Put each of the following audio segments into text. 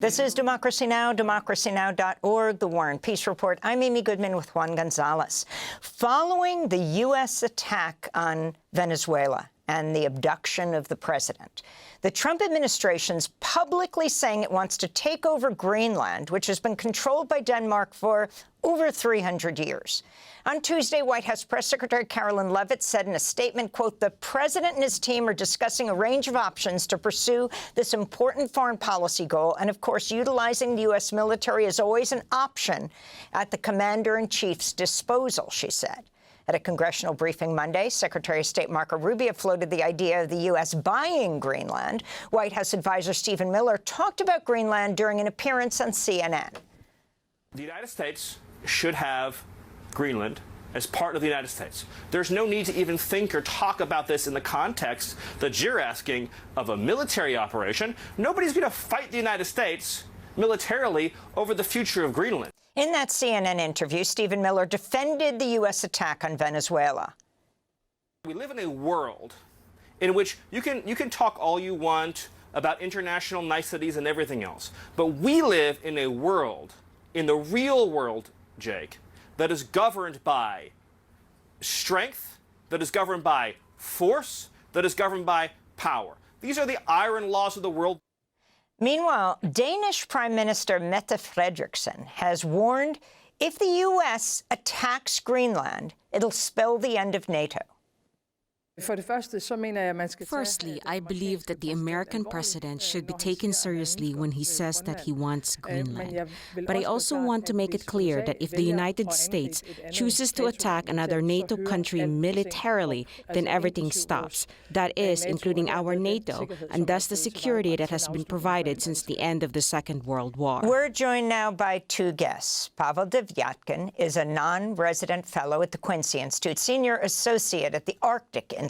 This is Democracy Now!, democracynow.org, The War and Peace Report. I'm Amy Goodman with Juan Gonzalez. Following the U.S. attack on Venezuela and the abduction of the president, the Trump administration's publicly saying it wants to take over Greenland, which has been controlled by Denmark for over 300 years. On Tuesday, White House Press Secretary Caroline Leavitt said in a statement, quote, "The president and his team are discussing a range of options to pursue this important foreign policy goal. And, of course, utilizing the U.S. military is always an option at the commander-in-chief's disposal," she said. At a congressional briefing Monday, Secretary of State Marco Rubio floated the idea of the U.S. buying Greenland. White House advisor Stephen Miller talked about Greenland during an appearance on CNN. The United States should have Greenland as part of the United States. There's no need to even think or talk about this in the context that you're asking of a military operation. Nobody's going to fight the United States militarily over the future of Greenland. In that CNN interview, Stephen Miller defended the U.S. attack on Venezuela. We live in a world in which you can talk all you want about international niceties and everything else, but we live in a world, in the real world, Jake, that is governed by strength, that is governed by force, that is governed by power. These are the iron laws of the world. Meanwhile, Danish Prime Minister Mette Frederiksen has warned if the U.S. attacks Greenland, it'll spell the end of NATO. Firstly, I believe that the American president should be taken seriously when he says that he wants Greenland. But I also want to make it clear that if the United States chooses to attack another NATO country militarily, then everything stops. That is, including our NATO, and thus the security that has been provided since the end of the Second World War. We're joined now by two guests. Pavel Devyatkin is a non-resident fellow at the Quincy Institute, senior associate at the Arctic Institute.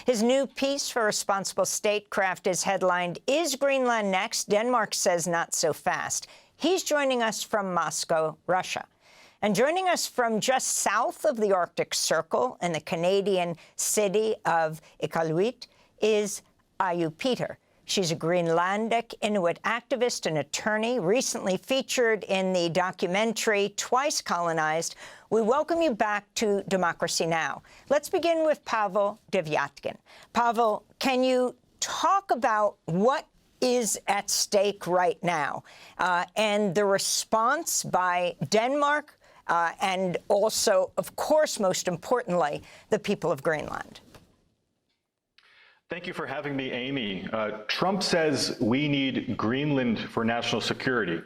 His new piece for Responsible Statecraft is headlined, "Is Greenland Next? Denmark Says Not So Fast." He's joining us from Moscow, Russia. And joining us from just south of the Arctic Circle in the Canadian city of Iqaluit is Aaju Peter. She's a Greenlandic Inuit activist and attorney, recently featured in the documentary Twice Colonized. We welcome you back to Democracy Now! Let's begin with Pavel Devyatkin. Pavel, can you talk about what is at stake right now and the response by Denmark and also, of course, most importantly, the people of Greenland? Thank you for having me, Amy. Trump says we need Greenland for national security,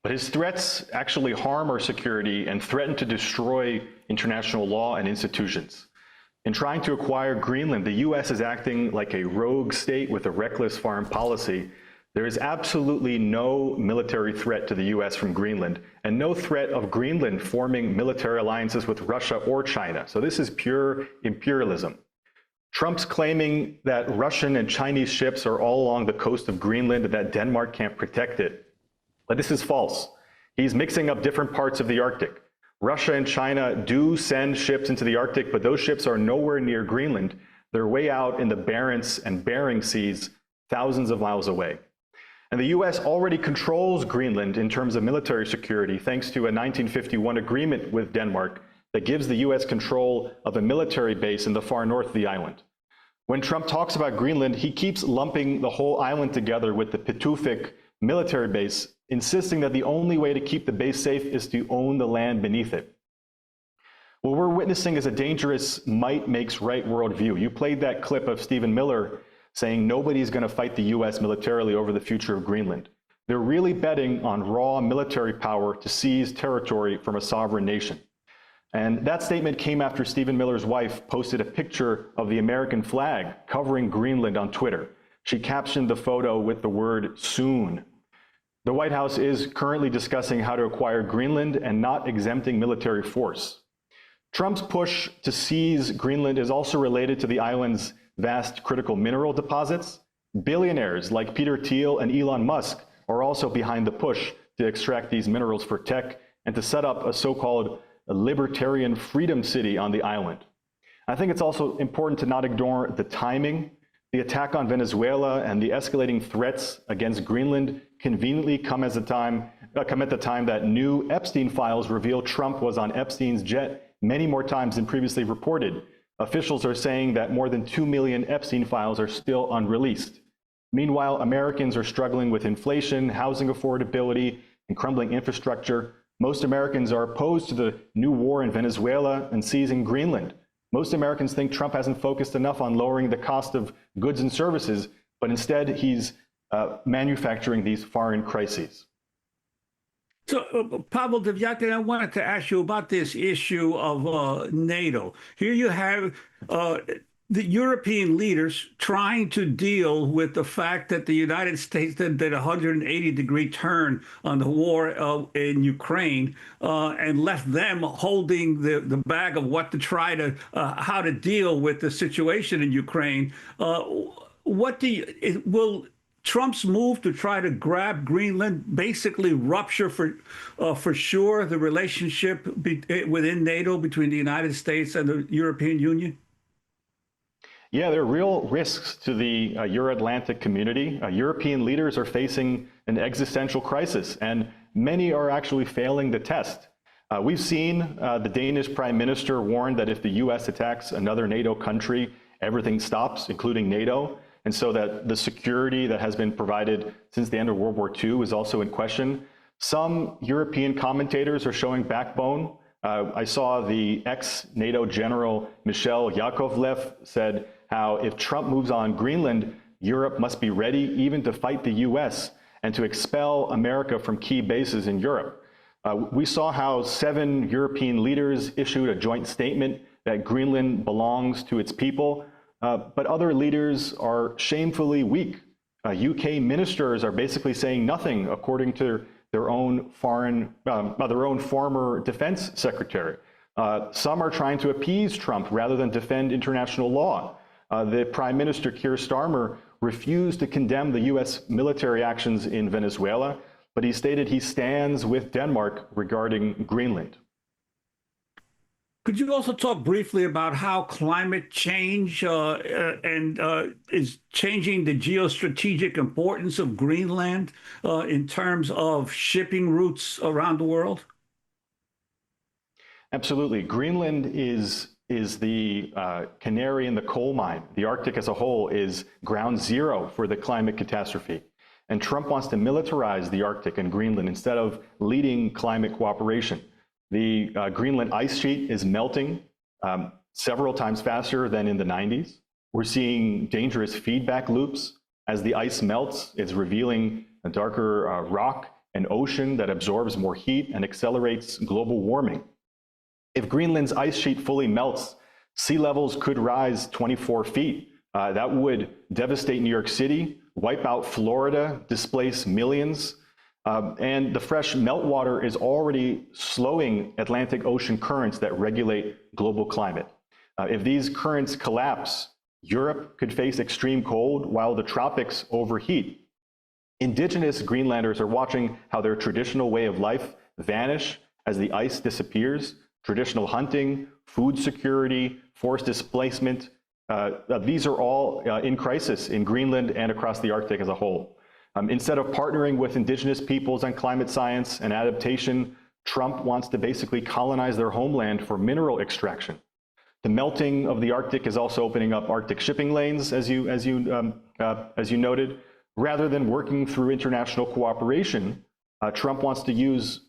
but his threats actually harm our security and threaten to destroy international law and institutions. In trying to acquire Greenland, the U.S. is acting like a rogue state with a reckless foreign policy. There is absolutely no military threat to the U.S. from Greenland, and no threat of Greenland forming military alliances with Russia or China. So this is pure imperialism. Trump's claiming that Russian and Chinese ships are all along the coast of Greenland and that Denmark can't protect it. But this is false. He's mixing up different parts of the Arctic. Russia and China do send ships into the Arctic, but those ships are nowhere near Greenland. They're way out in the Barents and Bering Seas, thousands of miles away. And the U.S. already controls Greenland in terms of military security, thanks to a 1951 agreement with Denmark that gives the U.S. control of a military base in the far north of the island. When Trump talks about Greenland, he keeps lumping the whole island together with the Pituffik military base, insisting that the only way to keep the base safe is to own the land beneath it. What we're witnessing is a dangerous might makes right worldview. You played that clip of Stephen Miller saying nobody's going to fight the U.S. militarily over the future of Greenland. They're really betting on raw military power to seize territory from a sovereign nation. And that statement came after Stephen Miller's wife posted a picture of the American flag covering Greenland on Twitter. She captioned the photo with the word "soon." The White House is currently discussing how to acquire Greenland and not exempting military force. Trump's push to seize Greenland is also related to the island's vast critical mineral deposits. Billionaires like Peter Thiel and Elon Musk are also behind the push to extract these minerals for tech and to set up a so-called libertarian freedom city on the island. I think it's also important to not ignore the timing. The attack on Venezuela and the escalating threats against Greenland conveniently come at the time that new Epstein files reveal Trump was on Epstein's jet many more times than previously reported. Officials are saying that more than 2 million Epstein files are still unreleased. Meanwhile, Americans are struggling with inflation, housing affordability, and crumbling infrastructure. Most Americans are opposed to the new war in Venezuela and seizing Greenland. Most Americans think Trump hasn't focused enough on lowering the cost of goods and services, but instead he's manufacturing these foreign crises. So, Pavel Devyatkin, I wanted to ask you about this issue of NATO. Here you have the European leaders trying to deal with the fact that the United States did a 180-degree turn on the war in Ukraine and left them holding the bag of what to try to, how to deal with the situation in Ukraine. Will Trump's move to try to grab Greenland basically rupture for sure the relationship within NATO between the United States and the European Union? Yeah, there are real risks to the Euro-Atlantic community. European leaders are facing an existential crisis, and many are actually failing the test. We've seen the Danish Prime Minister warn that if the US attacks another NATO country, everything stops, including NATO. And so that the security that has been provided since the end of World War II is also in question. Some European commentators are showing backbone. I saw the ex-NATO general Michel Yakovlev said how if Trump moves on Greenland, Europe must be ready even to fight the US and to expel America from key bases in Europe. We saw how 7 European leaders issued a joint statement that Greenland belongs to its people. But other leaders are shamefully weak. UK ministers are basically saying nothing, according to their own former defense secretary. Some are trying to appease Trump rather than defend international law. The Prime Minister Keir Starmer refused to condemn the US military actions in Venezuela, but he stated he stands with Denmark regarding Greenland. Could you also talk briefly about how climate change is changing the geostrategic importance of Greenland in terms of shipping routes around the world? Absolutely. Greenland is the canary in the coal mine. The Arctic as a whole is ground zero for the climate catastrophe. And Trump wants to militarize the Arctic and Greenland instead of leading climate cooperation. The Greenland ice sheet is melting several times faster than in the 90s. We're seeing dangerous feedback loops. As the ice melts, it's revealing a darker rock and ocean that absorbs more heat and accelerates global warming. If Greenland's ice sheet fully melts, sea levels could rise 24 feet. That would devastate New York City, wipe out Florida, displace millions. And the fresh meltwater is already slowing Atlantic Ocean currents that regulate global climate. If these currents collapse, Europe could face extreme cold while the tropics overheat. Indigenous Greenlanders are watching how their traditional way of life vanish as the ice disappears. Traditional hunting, food security, forced displacement, these are all in crisis in Greenland and across the Arctic as a whole. Instead of partnering with indigenous peoples on climate science and adaptation, Trump wants to basically colonize their homeland for mineral extraction. The melting of the Arctic is also opening up Arctic shipping lanes, as you noted. Rather than working through international cooperation, Trump wants to use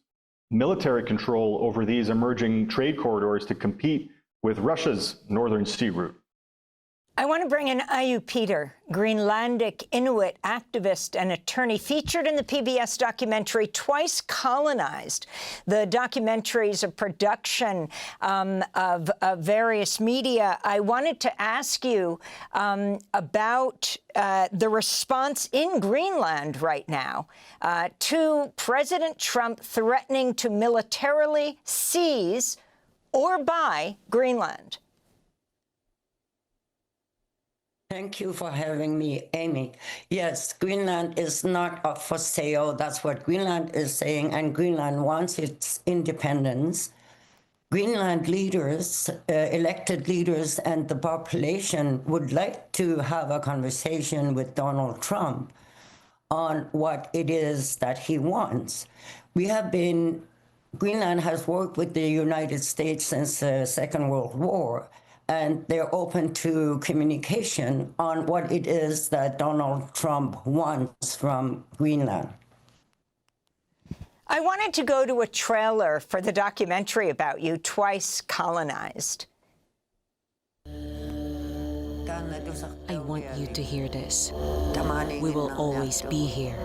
military control over these emerging trade corridors to compete with Russia's Northern Sea route. I want to bring in Aaju Peter, Greenlandic Inuit activist and attorney, featured in the PBS documentary Twice Colonized. The documentary is a production of various media. I wanted to ask you about the response in Greenland right now to President Trump threatening to militarily seize or buy Greenland. Thank you for having me, Amy. Yes, Greenland is not up for sale. That's what Greenland is saying, and Greenland wants its independence. Greenland leaders, elected leaders, and the population would like to have a conversation with Donald Trump on what it is that he wants. Greenland has worked with the United States since the Second World War, and they're open to communication on what it is that Donald Trump wants from Greenland. I wanted to go to a trailer for the documentary about you, Twice Colonized. I want you to hear this. We will always be here.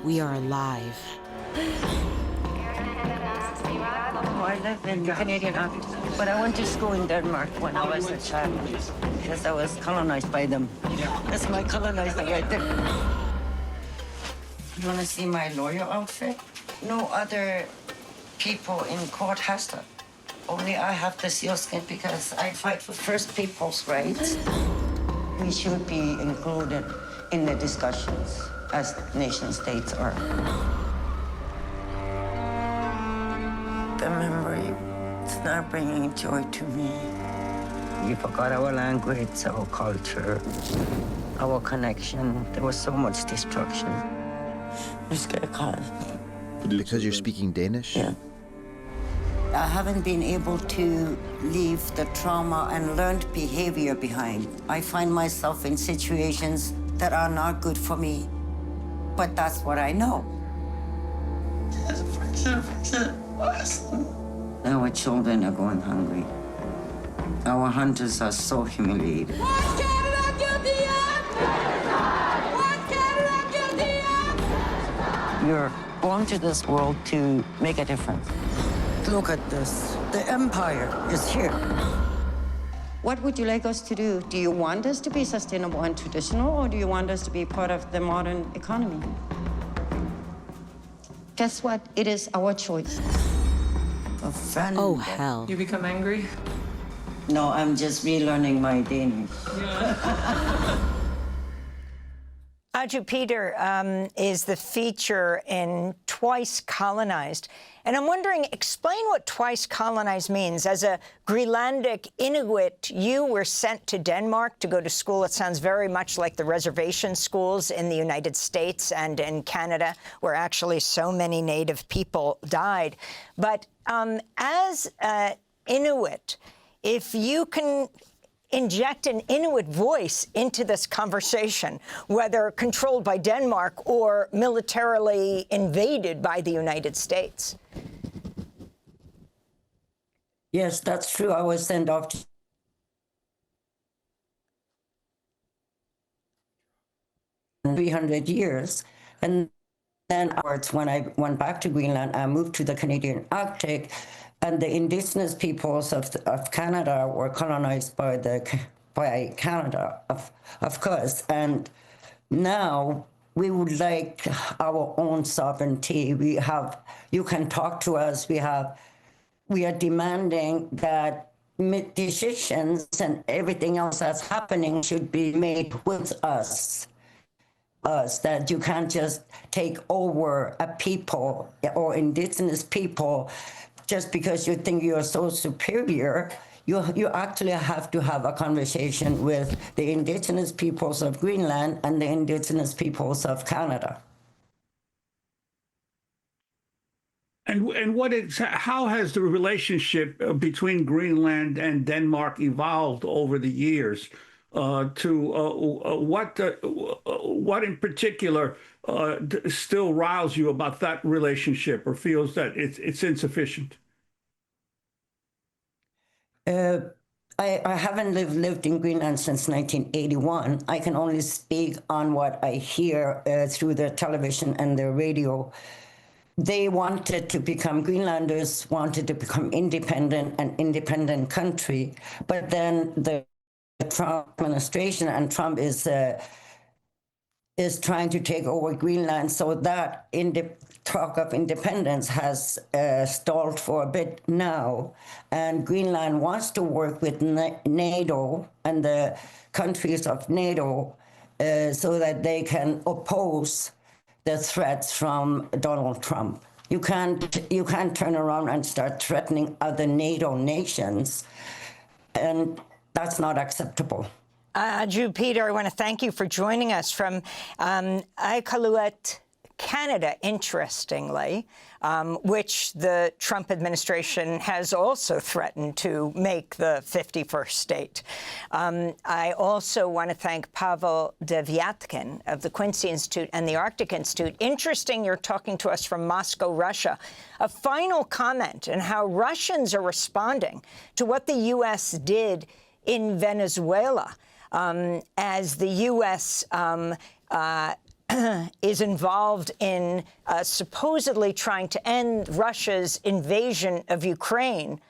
We are alive. I live in Canadian Arctic, but I went to school in Denmark when I was a child because I was colonized by them. That's my colonizer right there. You want to see my lawyer outfit? No other people in court has that. Only I have the sealskin because I fight for First Peoples' rights. We should be included in the discussions as nation states are. The memory, it's not bringing joy to me. We forgot our language, our culture, our connection. There was so much destruction. Because you're speaking Danish? Yeah. I haven't been able to leave the trauma and learned behavior behind. I find myself in situations that are not good for me, but that's what I know. Our children are going hungry. Our hunters are so humiliated. You're born to this world to make a difference. Look at this. The empire is here. What would you like us to do? Do you want us to be sustainable and traditional, or do you want us to be part of the modern economy? Guess what? It is our choice. Oh, hell. You become angry? No, I'm just relearning my Danish. Aaju Peter is the feature in Twice Colonized. And I'm wondering, explain what twice colonized means. As a Greenlandic Inuit, you were sent to Denmark to go to school. It sounds very much like the reservation schools in the United States and in Canada, where actually so many Native people died. But as Inuit, if you can inject an Inuit voice into this conversation, whether controlled by Denmark or militarily invaded by the United States. Yes, that's true. I was sent off to 300 years. And then afterwards, when I went back to Greenland, I moved to the Canadian Arctic, and the Indigenous peoples of Canada were colonized by Canada, of course. And now we would like our own sovereignty. You can talk to us. We are demanding that decisions and everything else that's happening should be made with us. That you can't just take over a people or Indigenous people just because you think you're so superior. You actually have to have a conversation with the Indigenous peoples of Greenland and the Indigenous peoples of Canada. And how has the relationship between Greenland and Denmark evolved over the years? What in particular still riles you about that relationship, or feels that it's insufficient? I haven't lived in Greenland since 1981. I can only speak on what I hear through the television and the radio. They wanted to become, Greenlanders wanted to become an independent country, but then the Trump administration and Trump is trying to take over Greenland, so that talk of independence has stalled for a bit now, and Greenland wants to work with NATO and the countries of NATO so that they can oppose the threats from Donald Trump. You can't turn around and start threatening other NATO nations, and that's not acceptable. Aaju Peter, I want to thank you for joining us from Iqaluit, Canada, interestingly, which the Trump administration has also threatened to make the 51st state. I also want to thank Pavel Devyatkin of the Quincy Institute and the Arctic Institute. Interesting you're talking to us from Moscow, Russia. A final comment on how Russians are responding to what the U.S. did in Venezuela, as the U.S. Is involved in supposedly trying to end Russia's invasion of Ukraine.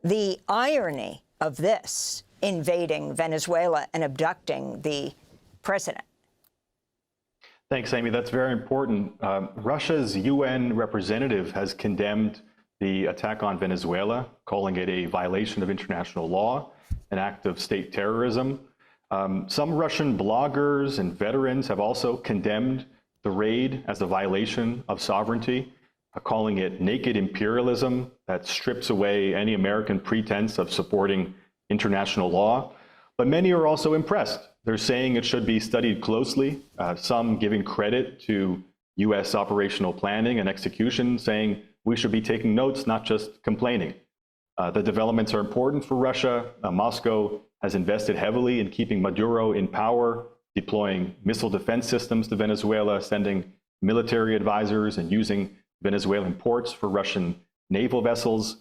The irony of this, invading Venezuela and abducting the president. Thanks, Amy. That's very important. Russia's UN representative has condemned the attack on Venezuela, calling it a violation of international law, an act of state terrorism. Some Russian bloggers and veterans have also condemned the raid as a violation of sovereignty, calling it naked imperialism that strips away any American pretense of supporting international law. But many are also impressed. They're saying it should be studied closely, some giving credit to US operational planning and execution, saying we should be taking notes, not just complaining. The developments are important for Russia. Moscow has invested heavily in keeping Maduro in power, deploying missile defense systems to Venezuela, sending military advisors, and using Venezuelan ports for Russian naval vessels.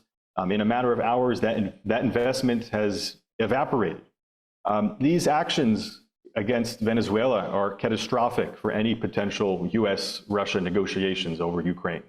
In a matter of hours, that investment has evaporated. These actions against Venezuela are catastrophic for any potential US-Russia negotiations over Ukraine.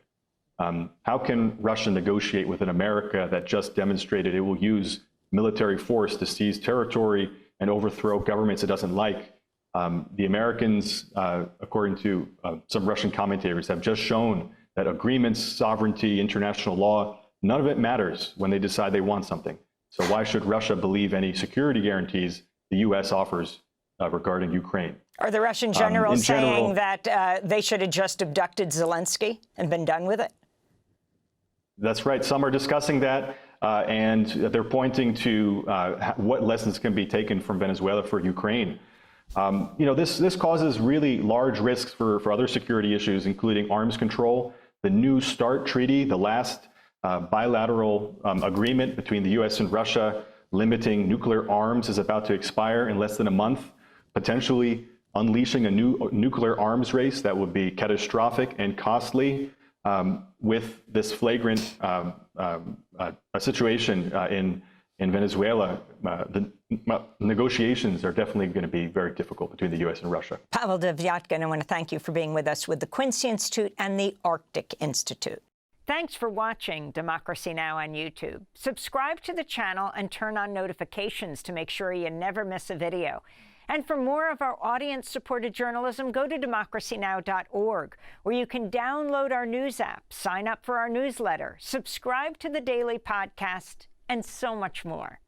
How can Russia negotiate with an America that just demonstrated it will use military force to seize territory and overthrow governments it doesn't like? The Americans, according to some Russian commentators, have just shown that agreements, sovereignty, international law, none of it matters when they decide they want something. So why should Russia believe any security guarantees the US offers regarding Ukraine? Are the Russian generals saying that they should have just abducted Zelensky and been done with it? That's right. Some are discussing that. And they're pointing to what lessons can be taken from Venezuela for Ukraine. This causes really large risks for other security issues, including arms control. The New START treaty, the last bilateral agreement between the US and Russia limiting nuclear arms, is about to expire in less than a month, potentially unleashing a new nuclear arms race that would be catastrophic and costly. With this flagrant situation in Venezuela, the negotiations are definitely going to be very difficult between the US and Russia. Pavel Devyatkin, I want to thank you for being with us with the Quincy Institute and the Arctic Institute. Thanks for watching Democracy Now! On YouTube. Subscribe to the channel and turn on notifications to make sure you never miss a video. And for more of our audience-supported journalism, go to democracynow.org, where you can download our news app, sign up for our newsletter, subscribe to the daily podcast, and so much more.